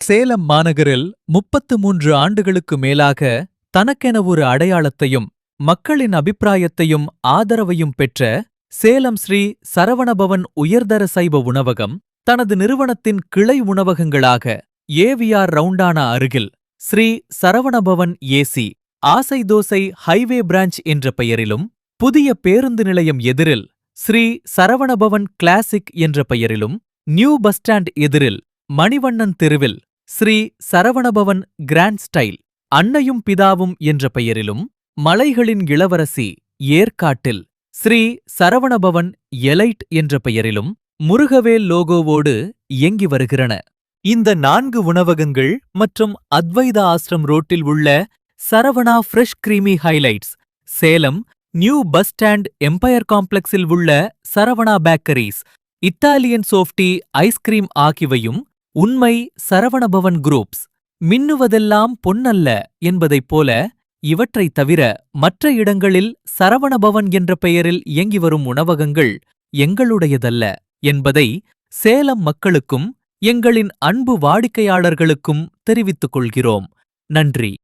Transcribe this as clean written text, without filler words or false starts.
சேலம் மாநகரில் 33 ஆண்டுகளுக்கு மேலாக தனக்கென ஒரு அடையாளத்தையும் மக்களின் அபிப்பிராயத்தையும் ஆதரவையும் பெற்ற சேலம் ஸ்ரீ சரவணபவன் உயர்தர சைவ உணவகம் தனது நிறுவனத்தின் கிளை உணவகங்களாக ஏவிஆர் ரவுண்டானா அருகில் ஸ்ரீ சரவணபவன் ஏசி ஆசை தோசை ஹைவே பிரான்ச் என்ற பெயரிலும், புதிய பேருந்து நிலையம் எதிரில் ஸ்ரீ சரவணபவன் கிளாசிக் என்ற பெயரிலும், நியூ பஸ் ஸ்டாண்ட் எதிரில் மணிவண்ணன் தெருவில் ஸ்ரீ சரவணபவன் கிராண்ட் ஸ்டைல் அன்னையும் பிதாவும் என்ற பெயரிலும், மலைகளின் இளவரசி ஏர்காட்டில் ஸ்ரீ சரவணபவன் எலைட் என்ற பெயரிலும் முருகவேல் லோகோவோடு இயங்கி வருகிறன. இந்த 4 உணவகங்கள் மற்றும் அத்வைதா ஆசிரம் ரோட்டில் உள்ள Saravana fresh creamy highlights, Salem new bus stand empire காம்ப்ளெக்ஸில் உள்ள Saravana bakeries, Italian softy ice cream ஆகியவையும் உண்மை சரவணபவன் குரூப்ஸ். மின்னுவதெல்லாம் பொன்னல்ல என்பதைப் போல இவற்றைத் தவிர மற்ற இடங்களில் சரவணபவன் என்ற பெயரில் இயங்கி வரும் உணவகங்கள் எங்களுடையதல்ல என்பதை சேலம் மக்களுக்கும் எங்களின் அன்பு வாடிக்கையாளர்களுக்கும் தெரிவித்துக் கொள்கிறோம். நன்றி.